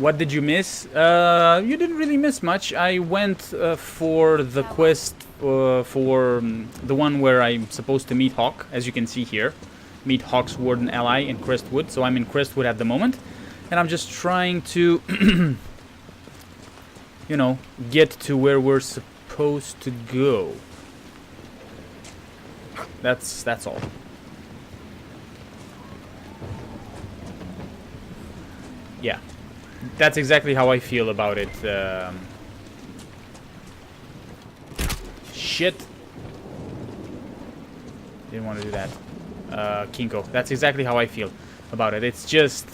What did you miss? You didn't really miss much. I went for the quest for the one where I'm supposed to meet Hawk, as you can see here. Meet Hawk's warden ally in Crestwood. So I'm in Crestwood at the moment. And I'm just trying to, you know, get to where we're supposed to go. That's all. Yeah. That's exactly how I feel about it. Shit. Didn't want to do that. Kinko. That's exactly how I feel about it. It's just,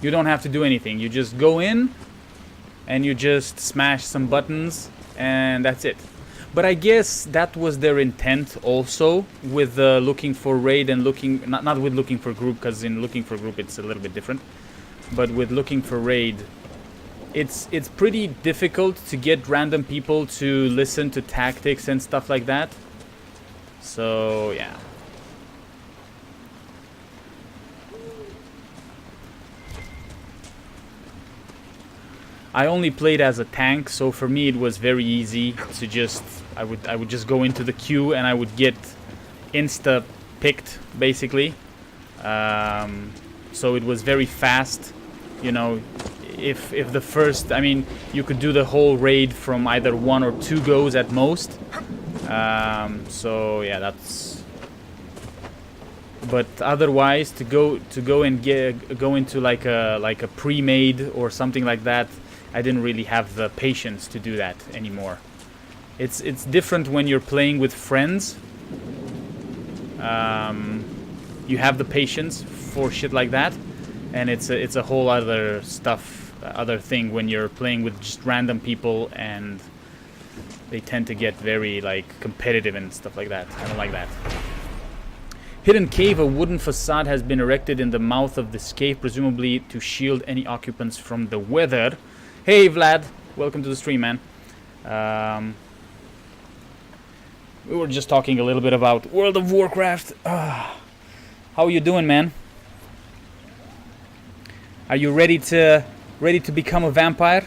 you don't have to do anything. You just go in and you just smash some buttons and that's it. But I guess that was their intent also with looking for raid and looking, not with looking for group, because in looking for group it's a little bit different. But with looking for raid, it's pretty difficult to get random people to listen to tactics and stuff like that. So yeah. I only played as a tank, so for me it was very easy to just I would just go into the queue and I would get insta picked basically. So it was very fast, you know. If the first, I mean, you could do the whole raid from either 1 or 2 goes at most. So yeah, that's. But otherwise, to go and go into like a pre-made or something like that, I didn't really have the patience to do that anymore. It's different when you're playing with friends. You have the patience for shit like that, and it's a whole other other thing when you're playing with just random people, and they tend to get very like competitive and stuff like that. I don't like that. Hidden cave, a wooden facade has been erected in the mouth of this cave, presumably to shield any occupants from the weather. Hey Vlad, welcome to the stream, man. We were just talking a little bit about World of Warcraft. How are you doing, man? Are you ready to become a vampire?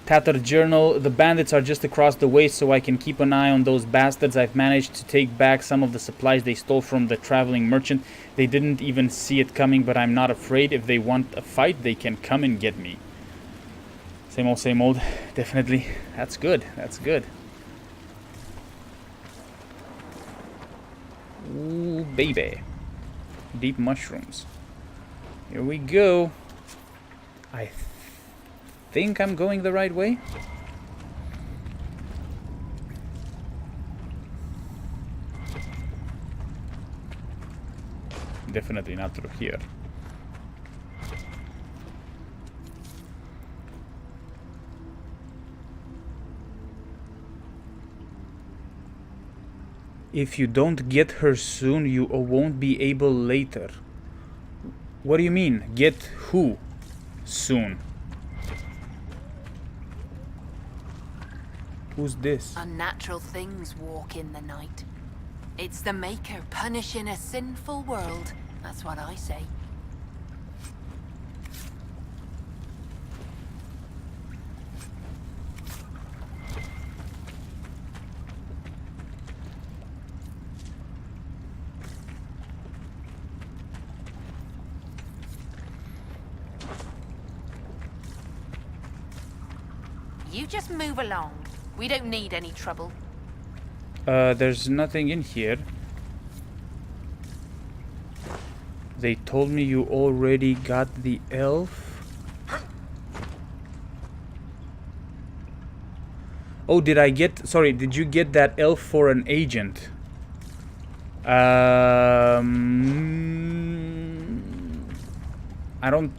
Tattered journal. The bandits are just across the way, so I can keep an eye on those bastards. I've managed to take back some of the supplies they stole from the traveling merchant. They didn't even see it coming, but I'm not afraid. If they want a fight, they can come and get me. Same old. Definitely. That's good. That's good. Ooh, baby. Deep mushrooms. Here we go. I think I'm going the right way. Definitely not through here. If you don't get her soon, you won't be able later. What do you mean? Get who soon? Who's this? Unnatural things walk in the night. It's the Maker punishing a sinful world. That's what I say. You just move along. We don't need any trouble. There's nothing in here. They told me you already got the elf. Oh, did I get... Sorry, did you get that elf for an agent? I don't...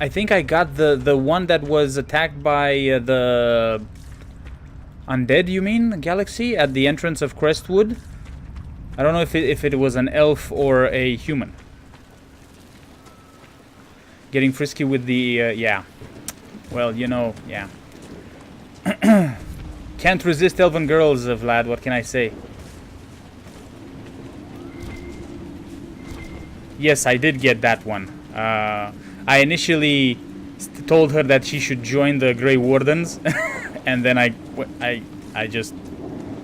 I think I got the one that was attacked by the undead, you mean? Galaxy? At the entrance of Crestwood? I don't know if it was an elf or a human. Getting frisky with the... yeah. Well, you know, yeah. Can't resist elven girls, Vlad. What can I say? Yes, I did get that one. I initially told her that she should join the Grey Wardens, and then I just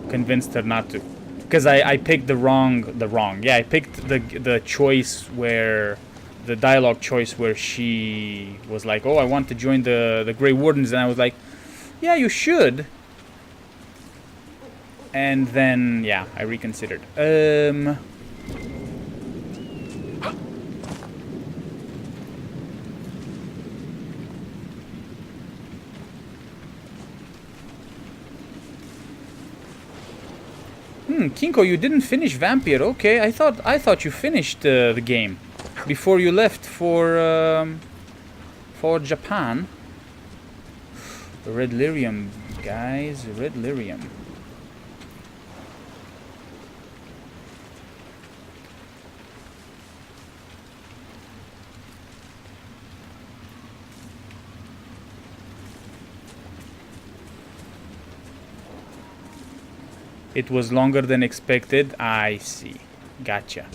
convinced her not to, because I picked I picked the choice where the dialogue choice where she was like, oh, I want to join the Grey Wardens, and I was like, yeah, you should. And then, yeah, I reconsidered. Kinko, you didn't finish Vampire. Okay, I thought you finished the game before you left for Japan. Red Lyrium, guys, Red Lyrium. It was longer than expected. I see. Gotcha.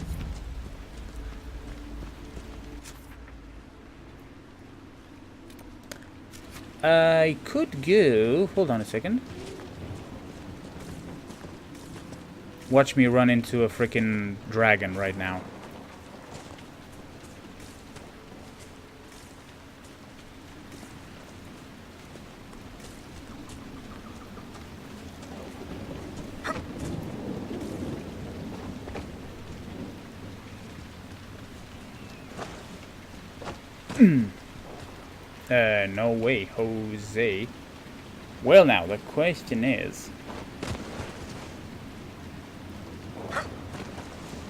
I could go... Hold on a second. Watch me run into a freaking dragon right now. No way, Jose. Well, now, the question is...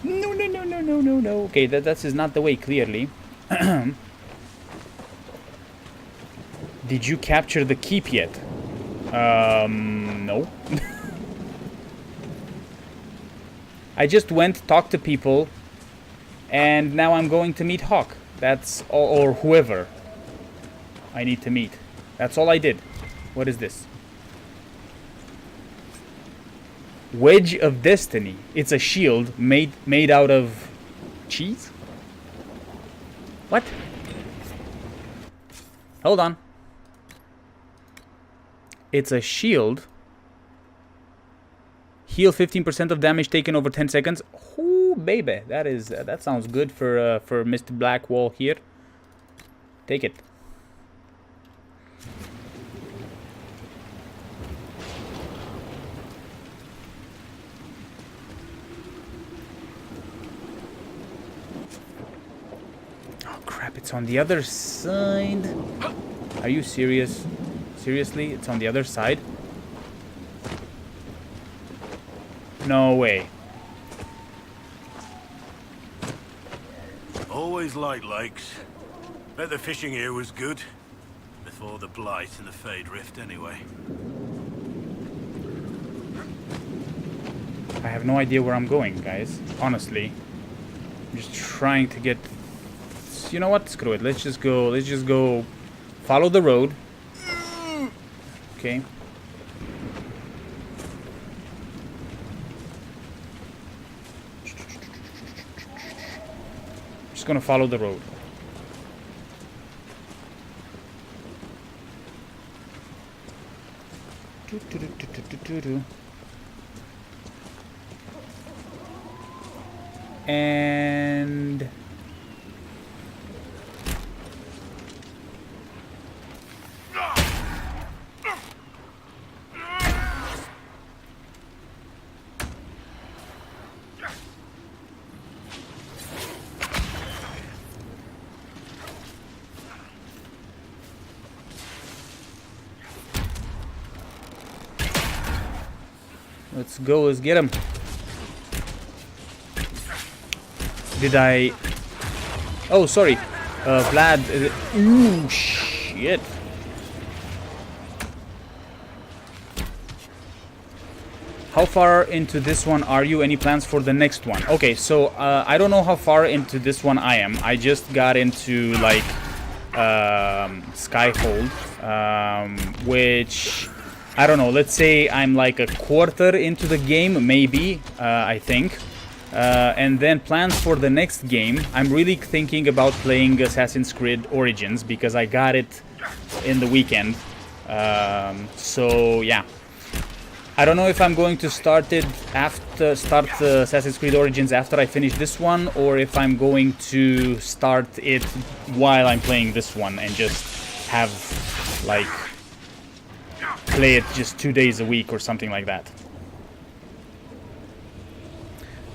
No. Okay, that is not the way, clearly. Did you capture the keep yet? No. I just went, talked to people, and now I'm going to meet Hawk. That's all, or whoever I need to meet. That's all I did. What is this? Wedge of Destiny. It's a shield made out of cheese? What? Hold on. It's a shield. Heal 15% of damage taken over 10 seconds. Ooh, baby. That sounds good for Mr. Blackwall here. Take it. It's on the other side. Are you serious? Seriously? It's on the other side? No way. Always liked lakes. Bet the fishing here was good. Before the Blight and the Fade Rift, anyway. I have no idea where I'm going, guys. Honestly. I'm just trying to get... You know what? Screw it. Let's just go follow the road. Okay. Just gonna follow the road. And... let's go, let's get him. Did I... Oh, sorry. Vlad... Ooh, shit. How far into this one are you? Any plans for the next one? Okay, so I don't know how far into this one I am. I just got into, like, Skyhold, which... I don't know, let's say I'm like a quarter into the game, maybe, I think. And then plans for the next game. I'm really thinking about playing Assassin's Creed Origins because I got it in the weekend. So yeah, I don't know if I'm going to start Assassin's Creed Origins after I finish this one, or if I'm going to start it while I'm playing this one and just have like play it just 2 days a week or something like that.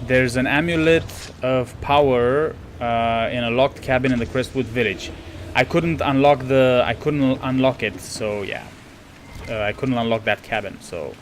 There's an amulet of power in a locked cabin in the Crestwood village. I couldn't unlock it, so yeah. I couldn't unlock that cabin, so.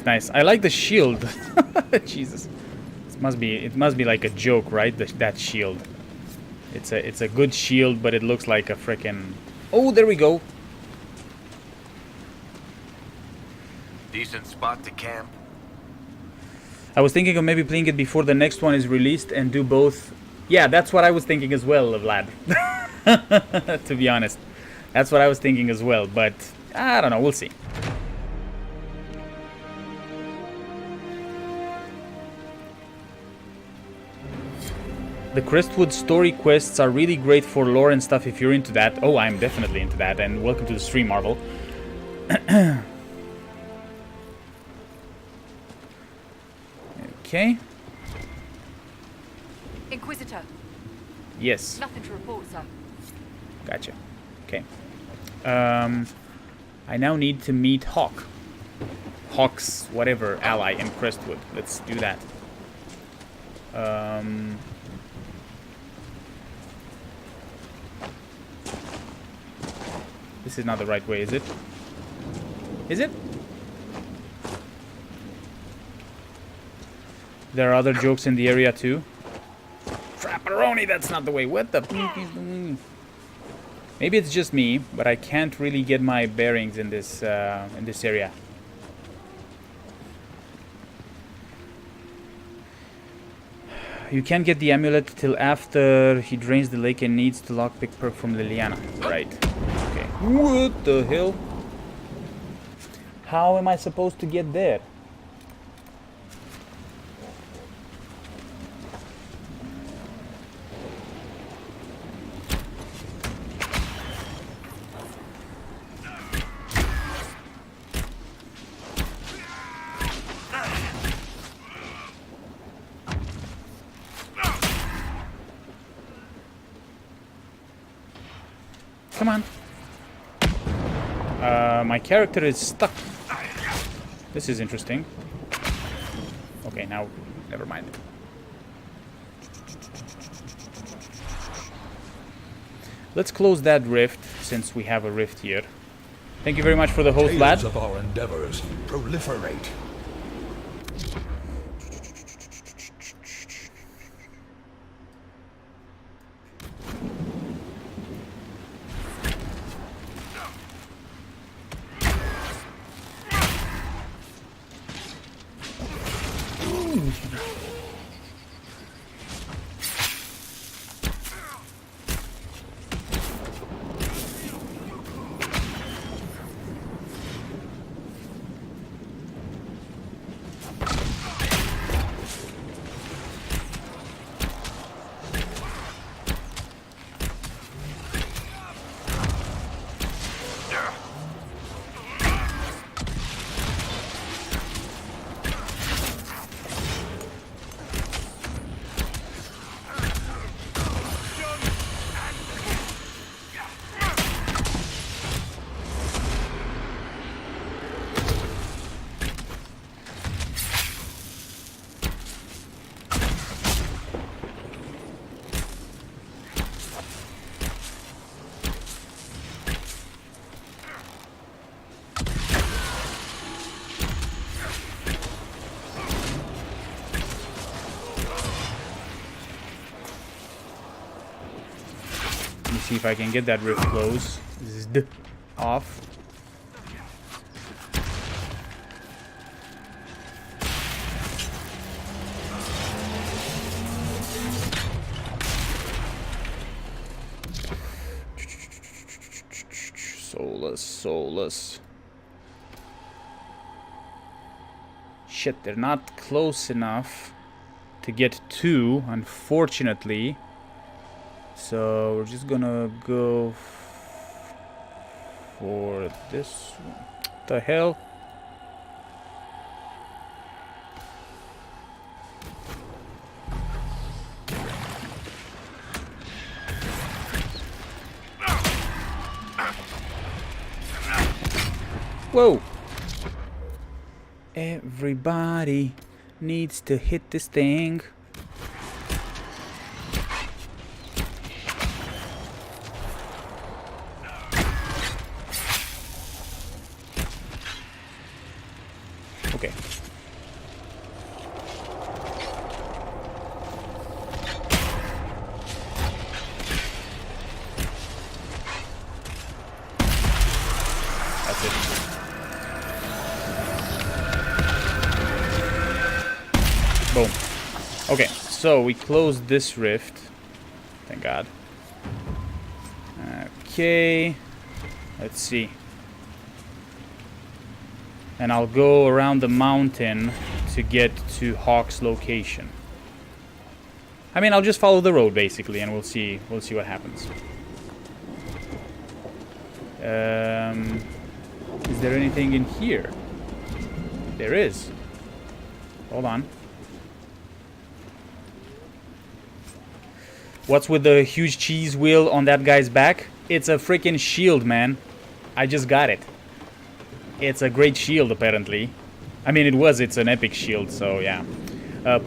Nice. I like the shield. Jesus, it must be like a joke, right? That shield. It's a good shield, but it looks like a frickin'. Oh, there we go. Decent spot to camp. I was thinking of maybe playing it before the next one is released and do both. Yeah, that's what I was thinking as well, Vlad. To be honest, that's what I was thinking as well. But I don't know. We'll see. The Crestwood story quests are really great for lore and stuff if you're into that. Oh, I'm definitely into that, and welcome to the stream, Marvel. Okay. Inquisitor. Yes. Nothing to report, sir. Gotcha. Okay. I now need to meet Hawk. Hawk's whatever ally in Crestwood. Let's do that. This is not the right way, is it? Is it? There are other jokes in the area too. Trapperoni, that's not the way. What the fuck is the... Maybe it's just me, but I can't really get my bearings in this area. You can't get the amulet till after he drains the lake and needs to lockpick perk from Liliana. Right. Okay. What the hell? How am I supposed to get there? Come on. My character is stuck. This is interesting. Okay, now, never mind. Let's close that rift, since we have a rift here. Thank you very much for the host, lad. Tales of our endeavors proliferate. see if I can get that rift closed. Zd off. Soulless. Shit, they're not close enough to get to, unfortunately. So we're just gonna go for this one. What the hell? Whoa! Everybody needs to hit this thing. Okay. That's it. Boom. Okay, so we closed this rift. Thank God. Okay. Let's see. And I'll go around the mountain to get to Hawk's location. I mean, I'll just follow the road basically, and we'll see what happens. Is there anything in here? There is. Hold on. What's with the huge cheese wheel on that guy's back? It's a freaking shield, man. I just got it. It's a great shield, apparently. I mean, it's an epic shield, so yeah.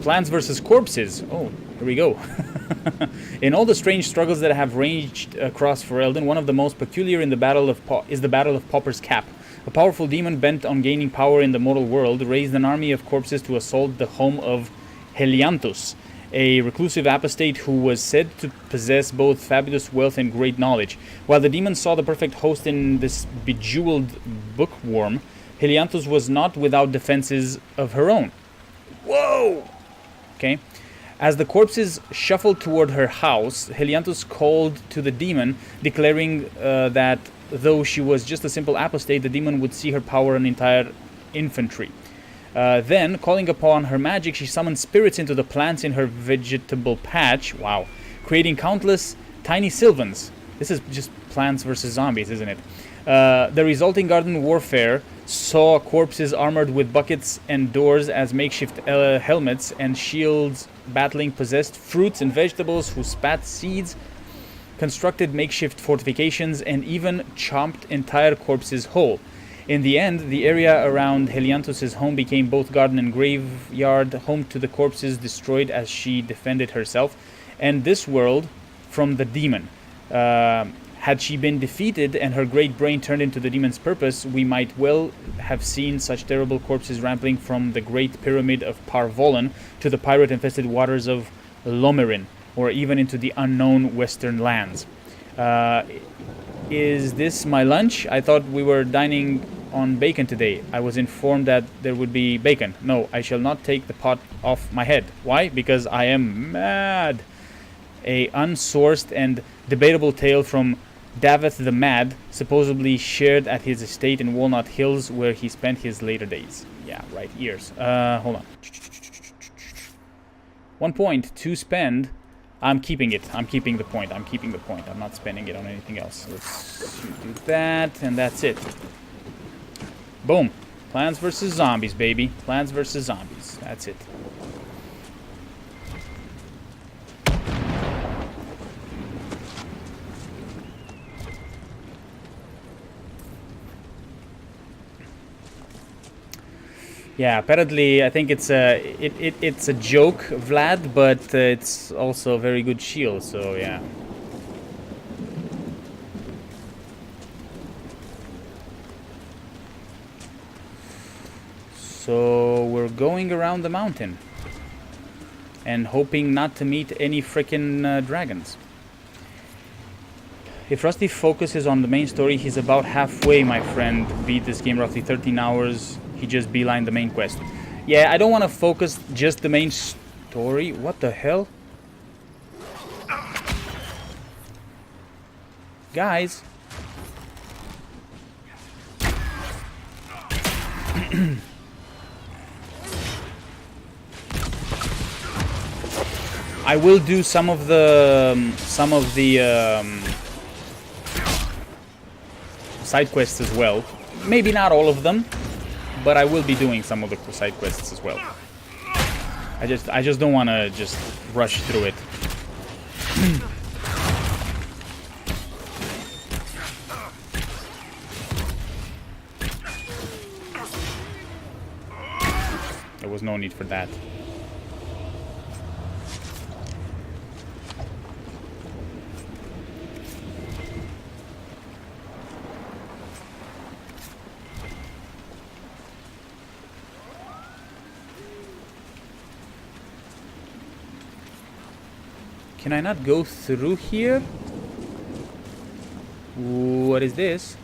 Plants versus corpses. Oh, here we go. In all the strange struggles that have raged across Ferelden, one of the most peculiar in the battle is the Battle of Pauper's Cap. A powerful demon bent on gaining power in the mortal world raised an army of corpses to assault the home of Helianthus, a reclusive apostate who was said to possess both fabulous wealth and great knowledge. While the demon saw the perfect host in this bejeweled bookworm, Helianthus was not without defenses of her own. Whoa! Okay. As the corpses shuffled toward her house, Helianthus called to the demon, declaring that though she was just a simple apostate, the demon would see her power an entire infantry. Then, calling upon her magic, she summoned spirits into the plants in her vegetable patch, wow, creating countless tiny sylvans. This is just plants versus zombies, isn't it? The resulting garden warfare saw corpses armored with buckets and doors as makeshift helmets and shields battling possessed fruits and vegetables who spat seeds, constructed makeshift fortifications, and even chomped entire corpses whole. In the end, the area around Helianthus' home became both garden and graveyard, home to the corpses destroyed as she defended herself, and this world from the demon. Had she been defeated and her great brain turned into the demon's purpose, we might well have seen such terrible corpses rampling from the great pyramid of Parvolan to the pirate-infested waters of Lomerin, or even into the unknown western lands. Is this my lunch? I thought we were dining on bacon today. I was informed that there would be bacon. No, I shall not take the pot off my head. Why? Because I am mad. A unsourced and debatable tale from Daveth the Mad, supposedly shared at his estate in Walnut Hills, where he spent his later days. Yeah, right, ears. Hold on. 1 point to spend. I'm keeping it. I'm keeping the point. I'm keeping the point. I'm not spending it on anything else. Let's do that, and that's it. Boom. Plants versus zombies, baby. Plants versus zombies. That's it. Yeah, apparently I think it's a joke, Vlad, but it's also a very good shield, so yeah. So we're going around the mountain and hoping not to meet any frickin' dragons. If Rusty focuses on the main story, he's about halfway, my friend. Beat this game roughly 13 hours. He just beelined the main quest. Yeah, I don't want to focus just the main story. What the hell? Guys. I will do some of the side quests as well. Maybe not all of them, but I will be doing some of the side quests as well. I just don't want to just rush through it. There was no need for that. Can I not go through here? What is this?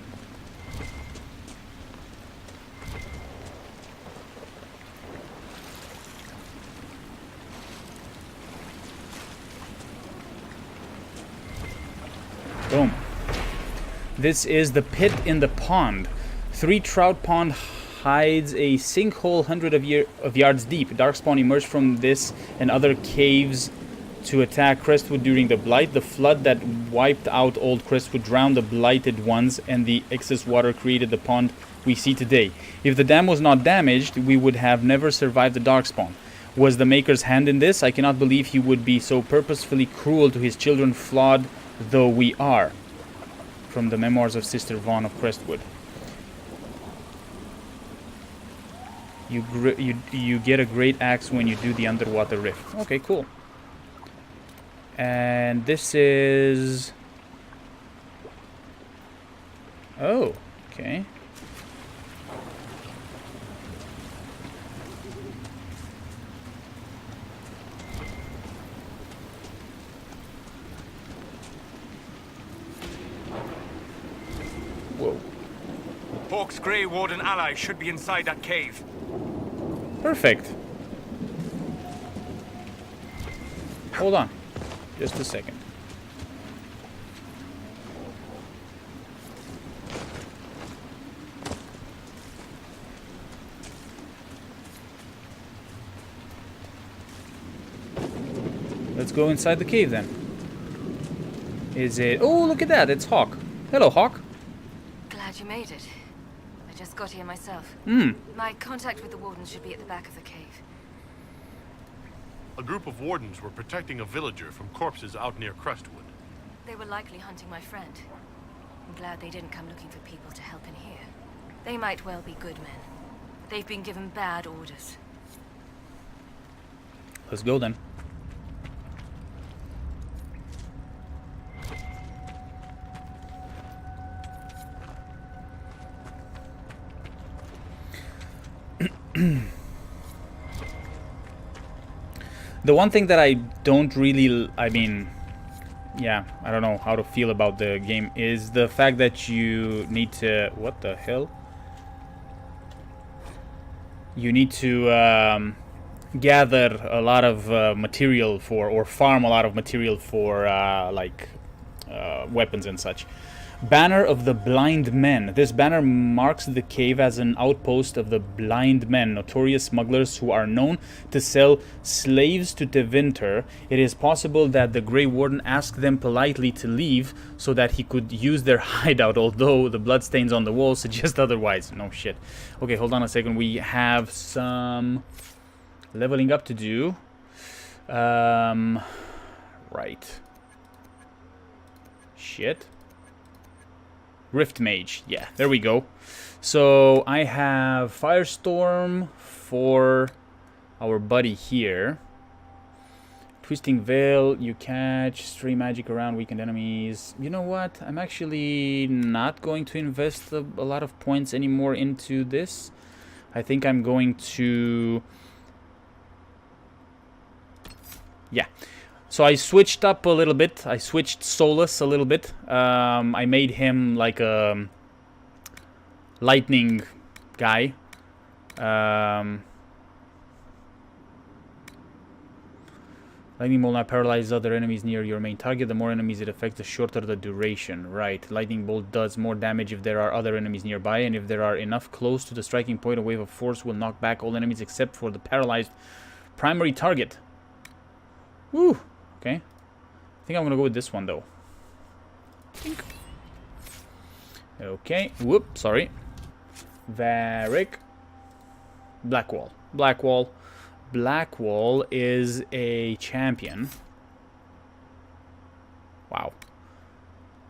Boom. This is the pit in the pond. 3 Trout Pond hides a sinkhole hundreds of yards deep. Darkspawn emerged from this and other caves to attack Crestwood during the Blight. The flood that wiped out old Crestwood drowned the blighted ones, and the excess water created the pond we see today. If the dam was not damaged, we would have never survived the Darkspawn. Was the Maker's hand in this? I cannot believe he would be so purposefully cruel to his children, flawed though we are. From the Memoirs of Sister Vaughn of Crestwood. You get a great axe when you do the underwater rift. Okay, cool. And this is... Oh, okay. Whoa. Hawk's Grey Warden ally should be inside that cave. Perfect. Hold on. Just a second. Let's go inside the cave then. Is it... Oh, look at that. It's Hawk. Hello, Hawk. Glad you made it. I just got here myself. My contact with the wardens should be at the back of the cave. A group of wardens were protecting a villager from corpses out near Crestwood. They were likely hunting my friend. I'm glad they didn't come looking for people to help in here. They might well be good men. They've been given bad orders. Let's go then. The one thing that I don't really, I mean, yeah, I don't know how to feel about the game is the fact that you need to, what the hell? You need to gather a lot of material for, or farm a lot of material for like weapons and such. Banner of the Blind Men. This banner marks the cave as an outpost of the Blind Men, notorious smugglers who are known to sell slaves to Tevinter. It is possible that the Grey Warden asked them politely to leave so that he could use their hideout, although the bloodstains on the wall suggest otherwise. No shit. Okay, hold on a second. We have some leveling up to do. Right. Shit. Rift Mage, yeah, there we go. So I have Firestorm for our buddy here. Twisting Veil, you catch stray magic around weakened enemies. You know what? I'm actually not going to invest a lot of points anymore into this. I think I'm going to... Yeah. So I switched up a little bit. I switched Solus a little bit. I made him like a lightning guy. Lightning bolt now paralyzes other enemies near your main target. The more enemies it affects, the shorter the duration. Right. Lightning bolt does more damage if there are other enemies nearby, and if there are enough close to the striking point, a wave of force will knock back all enemies except for the paralyzed primary target. Woo! Okay. I think I'm gonna go with this one though. Okay. Whoop, sorry. Varric. Blackwall. Blackwall. Blackwall is a champion. Wow.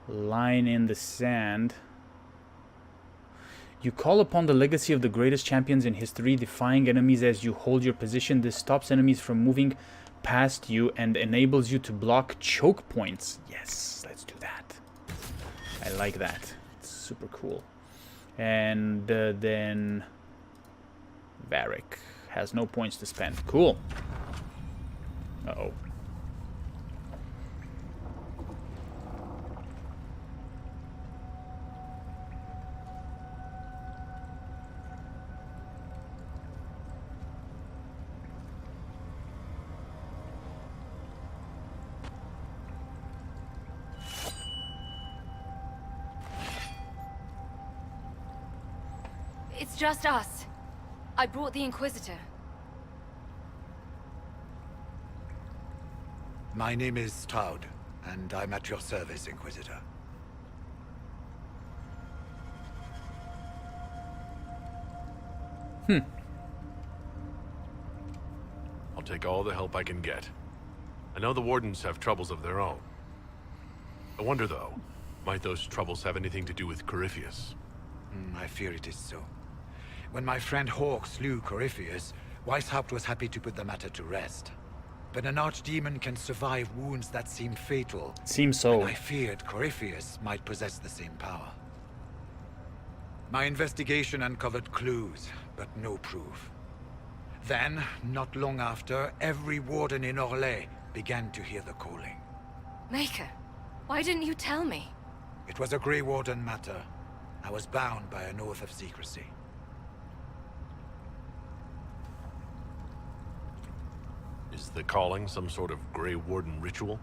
Line in the sand. You call upon the legacy of the greatest champions in history, defying enemies as you hold your position. This stops enemies from moving past you and enables you to block choke points. Yes, let's do that. I like that. It's super cool. And then Varric has no points to spend. Cool. Uh-oh. It's just us. I brought the Inquisitor. My name is Toud, and I'm at your service, Inquisitor. I'll take all the help I can get. I know the Wardens have troubles of their own. I wonder, though, might those troubles have anything to do with Corypheus? I fear it is so. When my friend Hawk slew Corypheus, Weishaupt was happy to put the matter to rest. But an archdemon can survive wounds that seem fatal. Seems so. And I feared Corypheus might possess the same power. My investigation uncovered clues, but no proof. Then, not long after, every warden in Orlais began to hear the calling. Maker, why didn't you tell me? It was a Grey Warden matter. I was bound by an oath of secrecy. Is the calling some sort of Grey Warden ritual?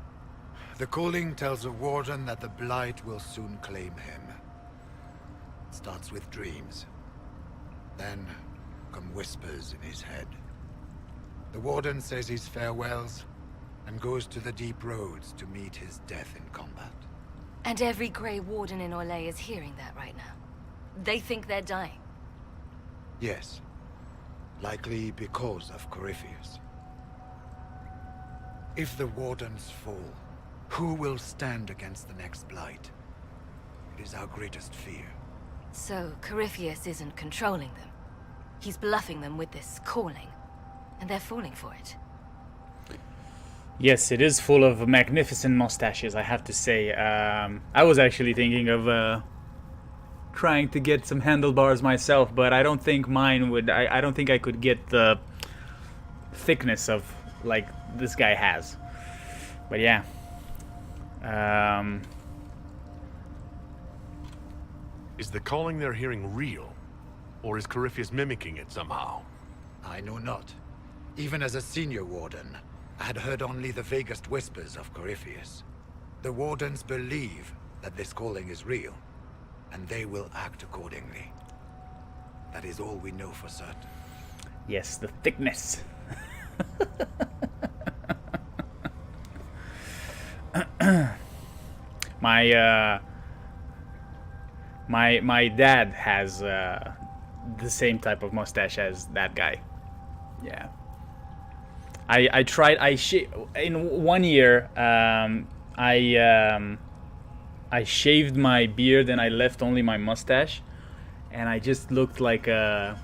The calling tells a warden that the Blight will soon claim him. It starts with dreams. Then come whispers in his head. The warden says his farewells and goes to the deep roads to meet his death in combat. And every Grey Warden in Orlais is hearing that right now. They think they're dying. Yes. Likely because of Corypheus. If the Wardens fall, who will stand against the next Blight? It is our greatest fear. So, Corypheus isn't controlling them. He's bluffing them with this calling. And they're falling for it. Yes, it is full of magnificent mustaches, I have to say. I was actually thinking of trying to get some handlebars myself, but I don't think mine would... I don't think I could get the thickness of, like, this guy has. But yeah. Is the calling they're hearing real? Or is Corypheus mimicking it somehow? I know not. Even as a senior warden, I had heard only the vaguest whispers of Corypheus. The Wardens believe that this calling is real, and they will act accordingly. That is all we know for certain. Yes, the thickness. My dad has the same type of mustache as that guy. Yeah. I tried. In 1 year. I shaved my beard and I left only my mustache, and I just looked like a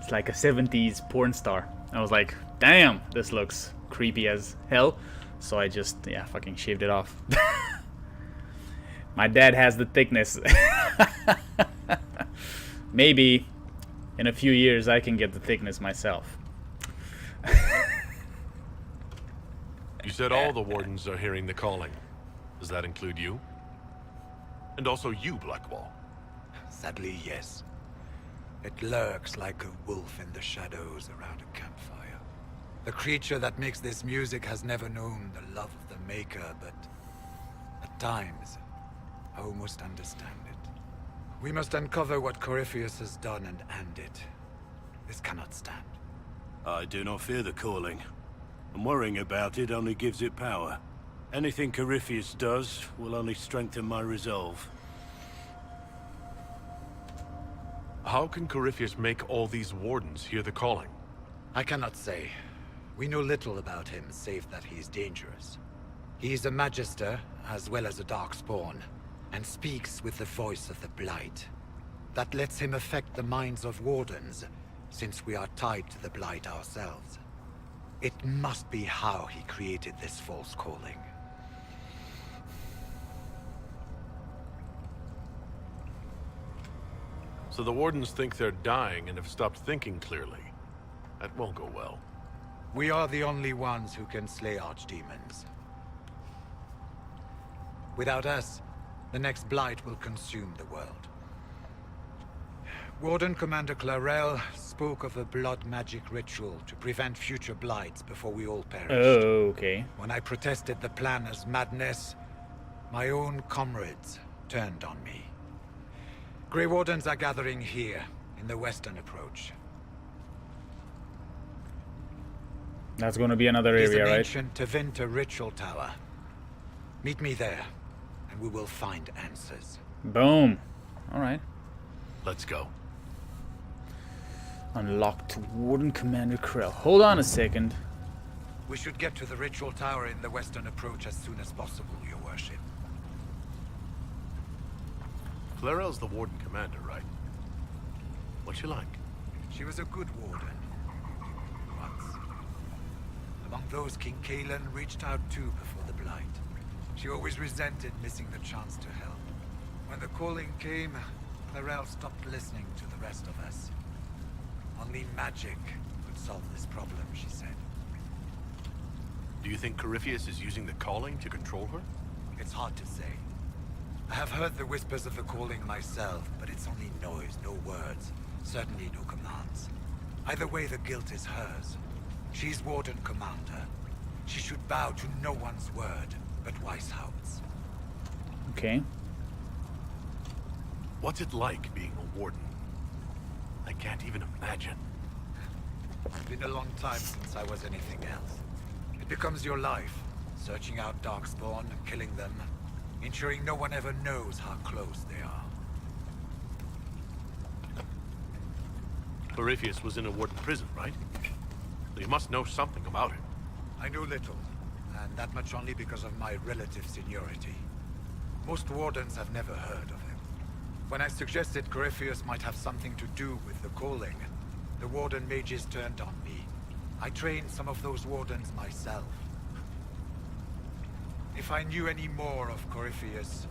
70s porn star. I was like, damn, this looks creepy as hell. So I just, yeah, fucking shaved it off. My dad has the thickness. Maybe in a few years I can get the thickness myself. You said all the wardens are hearing the calling. Does that include you? And also you, Blackwall. Sadly, yes. It lurks like a wolf in the shadows around a campfire. The creature that makes this music has never known the love of the Maker, but at times, I almost understand it. We must uncover what Corypheus has done and end it. This cannot stand. I do not fear the calling. And worrying about it only gives it power. Anything Corypheus does will only strengthen my resolve. How can Corypheus make all these wardens hear the calling? I cannot say. We know little about him, save that he is dangerous. He is a Magister, as well as a darkspawn, and speaks with the voice of the Blight. That lets him affect the minds of wardens, since we are tied to the Blight ourselves. It must be how he created this false calling. So the wardens think they're dying and have stopped thinking clearly. That won't go well. We are the only ones who can slay archdemons. Without us, the next Blight will consume the world. Warden Commander Clarel spoke of a blood magic ritual to prevent future blights before we all perished. Oh, okay. When I protested the plan as madness, my own comrades turned on me. Grey Wardens are gathering here, in the western approach. That's gonna be another It is area, an right? ancient Tevinter ritual tower. Meet me there, and we will find answers. Boom. Alright. Let's go. Unlocked Warden Commander Krell. Hold on a second. We should get to the ritual tower in the western approach as soon as possible, Your Worship. Clarel's the warden commander, right? What's she like? She was a good warden. Once. Among those King Kalen reached out to before the Blight. She always resented missing the chance to help. When the calling came, Clarel stopped listening to the rest of us. Only magic could solve this problem, she said. Do you think Corypheus is using the calling to control her? It's hard to say. I have heard the whispers of the calling myself, but it's only noise, no words. Certainly no commands. Either way, the guilt is hers. She's Warden Commander. She should bow to no one's word, but Weishaupt's. Okay. What's it like being a warden? I can't even imagine. It's been a long time since I was anything else. It becomes your life, searching out darkspawn, killing them, ensuring no one ever knows how close they are. Corypheus was in a warden prison, right? So you must know something about him. I know little, and that much only because of my relative seniority. Most wardens have never heard of him. When I suggested Corypheus might have something to do with the calling, the warden mages turned on me. I trained some of those wardens myself. If I knew any more of Corypheus,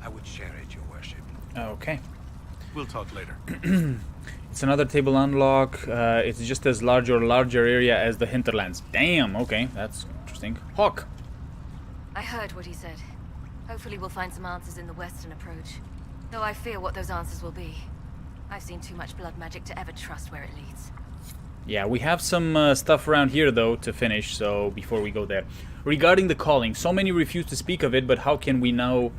I would share it, Your Worship. Okay. We'll talk later. It's another table unlock. It's just as large or larger area as the hinterlands. Damn, okay. That's interesting. Hawk. I heard what he said. Hopefully we'll find some answers in the western approach. Though I fear what those answers will be. I've seen too much blood magic to ever trust where it leads. Yeah, we have some stuff around here, though, to finish, so before we go there. Regarding the calling, so many refuse to speak of it, but how can we know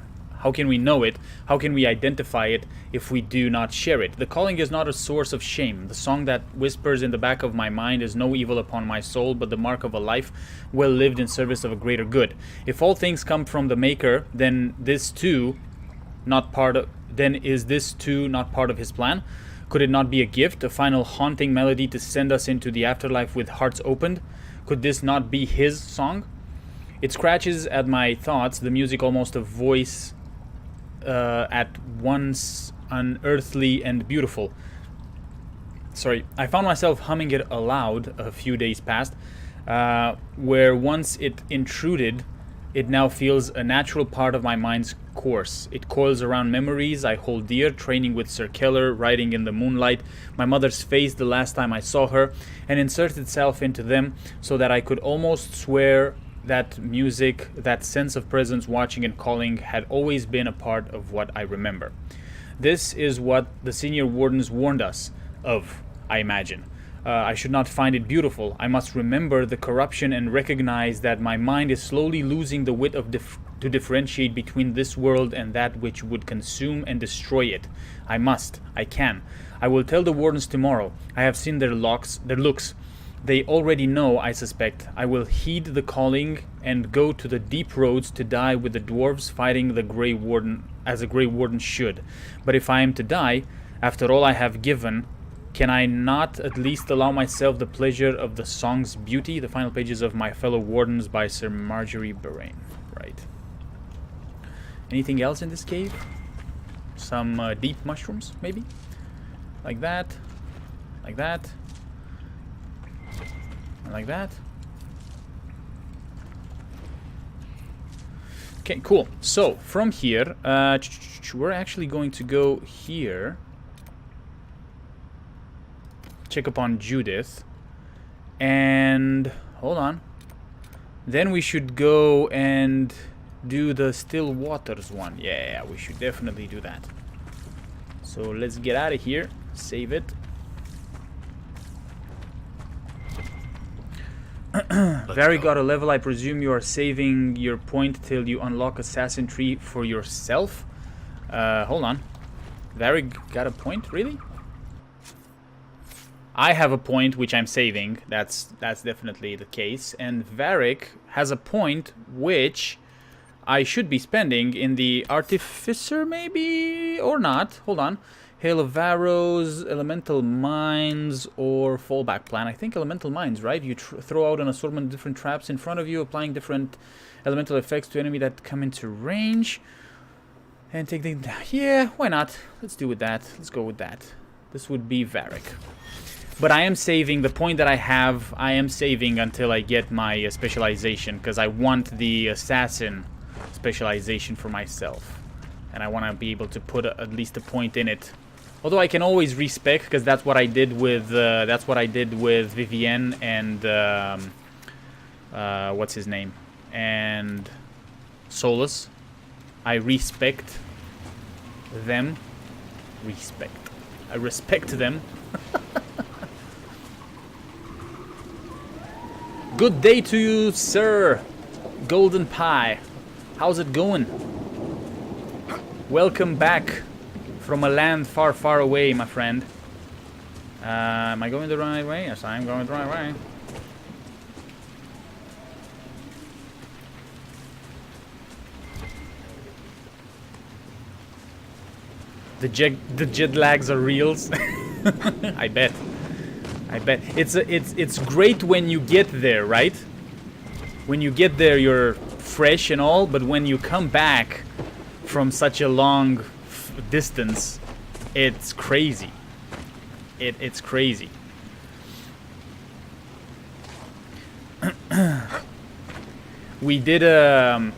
it? How can we identify it if we do not share it? The calling is not a source of shame. The song that whispers in the back of my mind is no evil upon my soul, but the mark of a life well lived in service of a greater good. If all things come from the Maker, then is this too not part of his plan? Could it not be a gift, a final haunting melody to send us into the afterlife with hearts opened? Could this not be his song? It scratches at my thoughts, the music almost a voice at once unearthly and beautiful. Sorry, I found myself humming it aloud a few days past, where once it intruded, it now feels a natural part of my mind's course. It coils around memories I hold dear, training with Sir Keller, riding in the moonlight, my mother's face the last time I saw her, and inserts itself into them so that I could almost swear that music, that sense of presence, watching and calling had always been a part of what I remember. This is what the senior wardens warned us of, I imagine. I should not find it beautiful. I must remember the corruption and recognize that my mind is slowly losing the wit of to differentiate between this world and that which would consume and destroy it. I must. I can. I will tell the wardens tomorrow. I have seen their looks. They already know, I suspect. I will heed the calling and go to the deep roads to die with the dwarves fighting the Grey Warden as a Grey Warden should. But if I am to die, after all I have given, can I not at least allow myself the pleasure of the song's beauty? The final pages of My Fellow Wardens by Sir Marjorie Barain. Right. Anything else in this cave? Some deep mushrooms, maybe? Like that. Like that. And like that. Okay, cool. So, from here, we're actually going to go here. Check up on Judith. And hold on. Then we should go and do the Still Waters one. Yeah, we should definitely do that. So let's get out of here. Save it. Very got a level. I presume you are saving your point till you unlock Assassin Tree for yourself. Hold on. Very got a point? Really? I have a point which I'm saving. That's definitely the case. And Varric has a point which I should be spending in the Artificer, maybe? Or not. Hold on. Hail of Arrows, Elemental Mines, or Fallback Plan. I think Elemental Mines, right? You throw out an assortment of different traps in front of you, applying different elemental effects to enemy that come into range. And take the... Yeah, why not? Let's do with that. Let's go with that. This would be Varric. But I am saving, the point that I have, I am saving until I get my specialization, because I want the Assassin specialization for myself. And I want to be able to put at least a point in it. Although I can always respec, because that's what I did with Vivienne and what's his name, and Solus. I respect them. I respect them. Good day to you, sir. Golden Pie. How's it going? Welcome back from a land far, far away, my friend. Am I going the right way? Yes, I am going the right way. The jet lags are reals. I bet. It's great when you get there, right? When you get there, you're fresh and all, but when you come back from such a long distance, it's crazy. It's crazy. We did a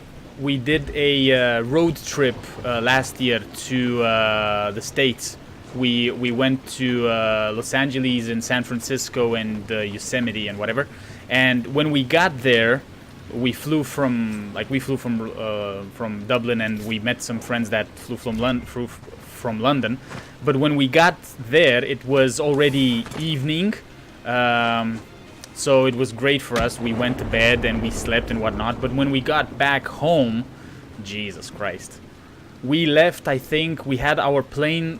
road trip last year to the States. We went to Los Angeles and San Francisco and Yosemite and whatever. And when we got there, we flew from Dublin, and we met some friends that flew from London. But when we got there, it was already evening. So it was great for us. We went to bed and we slept and whatnot. But when we got back home, Jesus Christ. We left, I think, we had our plane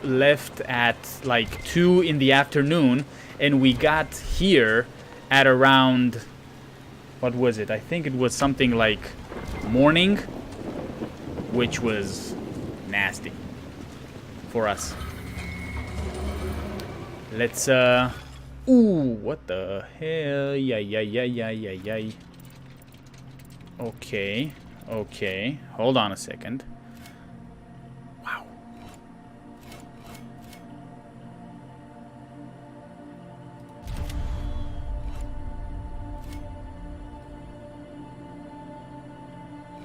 left at like 2 in the afternoon, and we got here at around, what was it? I think it was something like morning, which was nasty for us. Let's, ooh, what the hell? Yeah. Okay, hold on a second. Wow.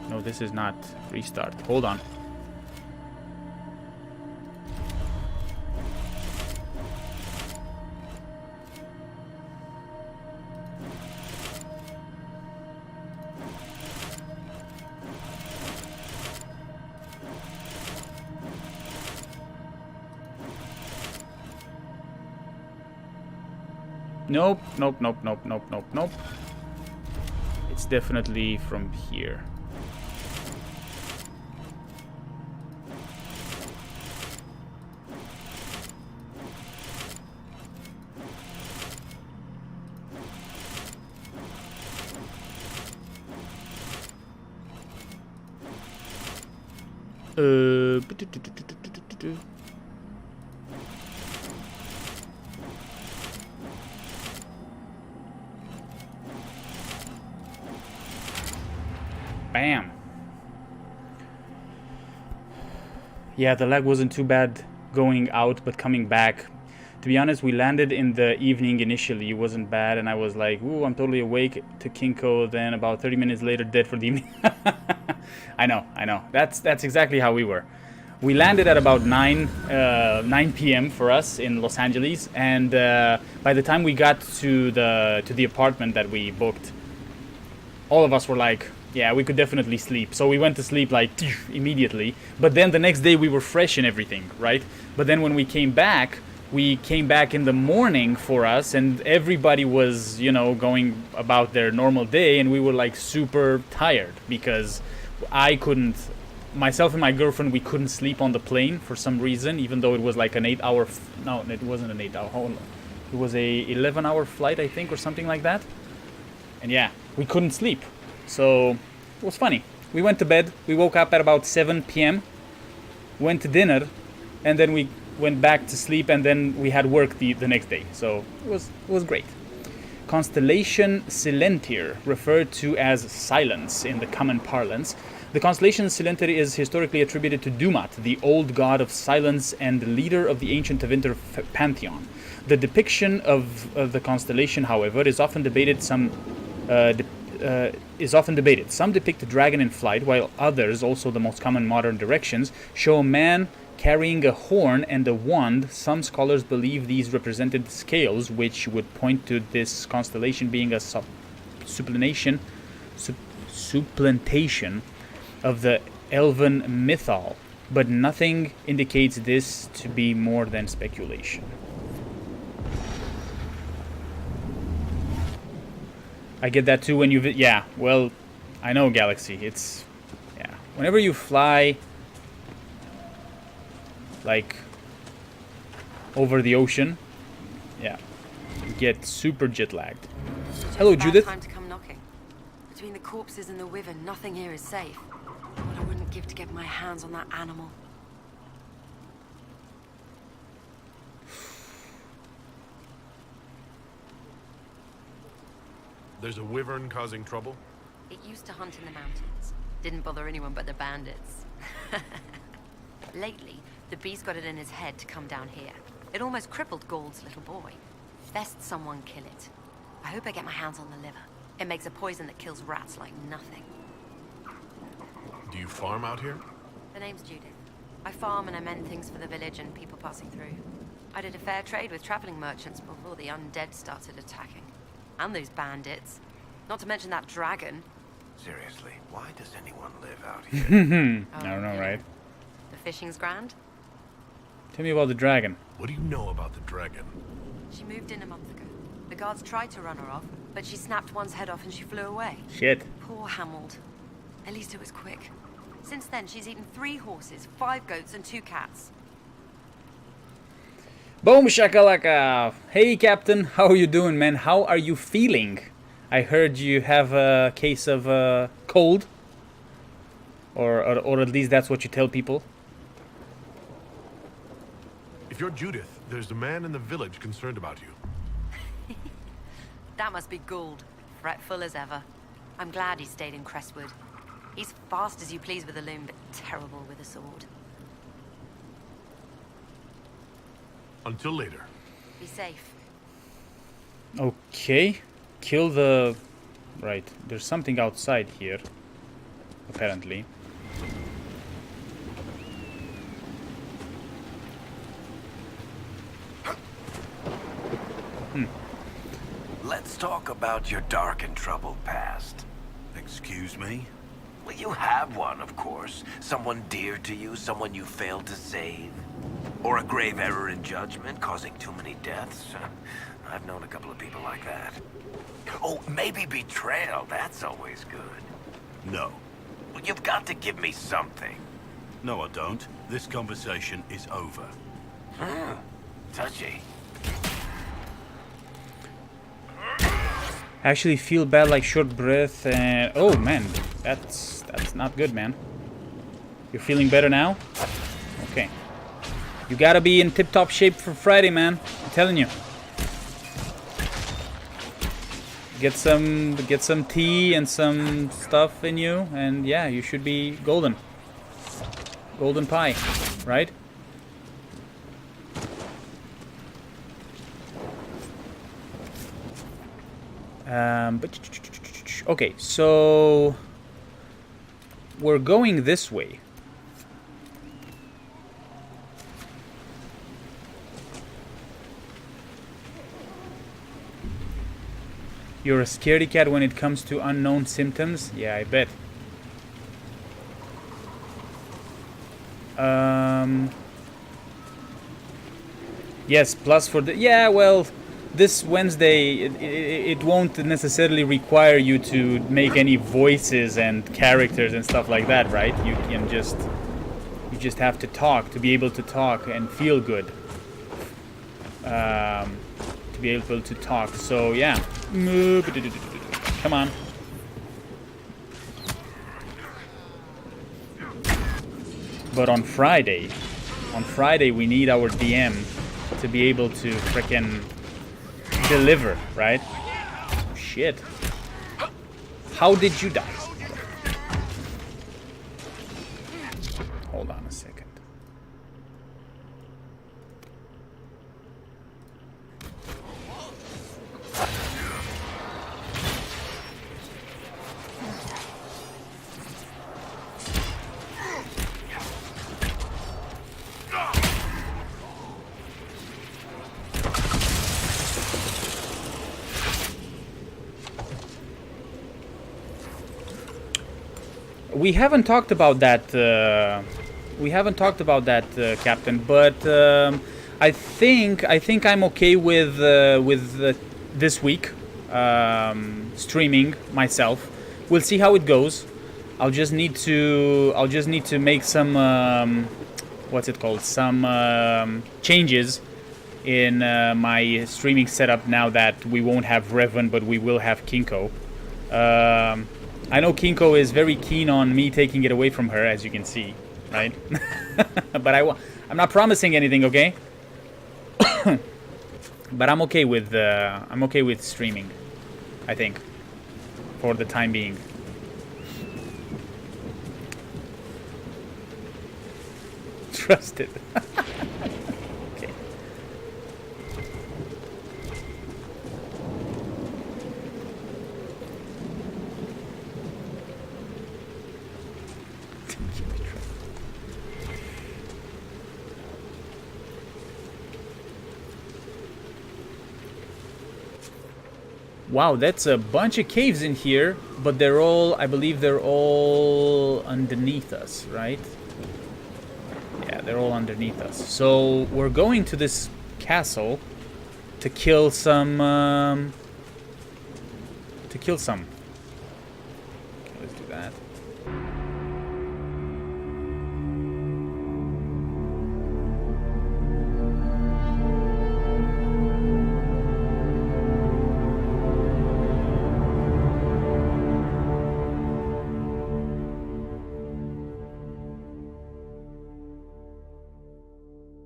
No, this is not restart. Hold on. Nope, nope, nope, nope, nope, nope, nope. It's definitely from here. Bam. Yeah, the lag wasn't too bad going out, but coming back. To be honest, we landed in the evening initially. It wasn't bad, and I was like, ooh, I'm totally awake to Kinko. Then about 30 minutes later, dead for the evening. I know. That's exactly how we were. We landed at about 9 p.m. for us in Los Angeles, and by the time we got to the apartment that we booked, all of us were like, yeah, we could definitely sleep. So we went to sleep like immediately. But then the next day we were fresh and everything, right? But then when we came back in the morning for us, and everybody was, you know, going about their normal day, and we were like super tired because I couldn't. Myself and my girlfriend, we couldn't sleep on the plane for some reason, even though it was like an 8-hour... No, it wasn't an 8-hour. Hold on. It was a 11-hour flight, I think, or something like that. And yeah, we couldn't sleep. So it was funny. We went to bed. We woke up at about 7 p.m. Went to dinner, and then we went back to sleep, and then we had work the next day. So it was great. Constellation Silentir, referred to as Silence in the common parlance. The constellation Silentir is historically attributed to Dumat, the old god of silence and leader of the ancient Tevinter pantheon. The depiction of the constellation, however, is often debated. Some depict a dragon in flight, while others, also the most common modern directions, show a man carrying a horn and a wand. Some scholars believe these represented scales, which would point to this constellation being a supplantation of the Elven mythal, but nothing indicates this to be more than speculation. I get that too when you... Yeah, well, I know, Galaxy. It's... Yeah. Whenever you fly... like... over the ocean... Yeah. You get super jet-lagged. Hello, Judith. Time to come knocking. Between the corpses and the wyvern, nothing here is safe. What I wouldn't give to get my hands on that animal. There's a wyvern causing trouble? It used to hunt in the mountains. Didn't bother anyone but the bandits. Lately, the beast got it in his head to come down here. It almost crippled Gauld's little boy. Best someone kill it. I hope I get my hands on the liver. It makes a poison that kills rats like nothing. Do you farm out here? The name's Judith. I farm and I mend things for the village and people passing through. I did a fair trade with traveling merchants before the undead started attacking. And those bandits. Not to mention that dragon. Seriously, why does anyone live out here? I don't know, right? The fishing's grand. Tell me about the dragon. What do you know about the dragon? She moved in a month ago. The guards tried to run her off, but she snapped one's head off and she flew away. Shit. Poor Hamold. At least it was quick. Since then, she's eaten 3 horses, 5 goats, and 2 cats. Boom shakalaka! Hey Captain, how are you doing, man? How are you feeling? I heard you have a case of cold. Or at least that's what you tell people. If you're Judith, there's a man in the village concerned about you. That must be Gould. Fretful as ever. I'm glad he stayed in Crestwood. He's fast as you please with a loom, but terrible with a sword. Until later. Be safe. Okay. Kill the... Right. There's something outside here. Apparently. Let's talk about your dark and troubled past. Excuse me? Well, you have one, of course. Someone dear to you, someone you failed to save. Or a grave error in judgment, causing too many deaths. I've known a couple of people like that. Oh, maybe betrayal. That's always good. No. Well, you've got to give me something. No, I don't. This conversation is over. Touchy. Actually feel bad like short breath and... Oh, man. That's not good, man. You're feeling better now? Okay. You gotta be in tip-top shape for Friday, man. I'm telling you. Get some tea and some stuff in you, and yeah, you should be golden. Golden pie, right? Okay, so we're going this way. You're a scaredy cat when it comes to unknown symptoms? Yeah, I bet. Yes, plus for the... Yeah, well, this Wednesday, it won't necessarily require you to make any voices and characters and stuff like that, right? You can just... You just have to talk, to be able to talk and feel good. To be able to talk, so yeah. Come on. But on Friday we need our DM to be able to frickin' deliver, right? Oh, shit. How did you die? Hold on a second. We haven't talked about that. Captain. But I think I'm okay with this week streaming myself. We'll see how it goes. I'll just need to make some what's it called? Some changes in my streaming setup now that we won't have Revan, but we will have Kinko. I know Kinko is very keen on me taking it away from her, as you can see, right? But I'm not promising anything, okay? But I'm okay with streaming, I think, for the time being. Trusted. Okay. Wow, that's a bunch of caves in here, but they're all, I believe they're all underneath us, right? Yeah, they're all underneath us. So we're going to this castle to kill some, Okay, let's do that.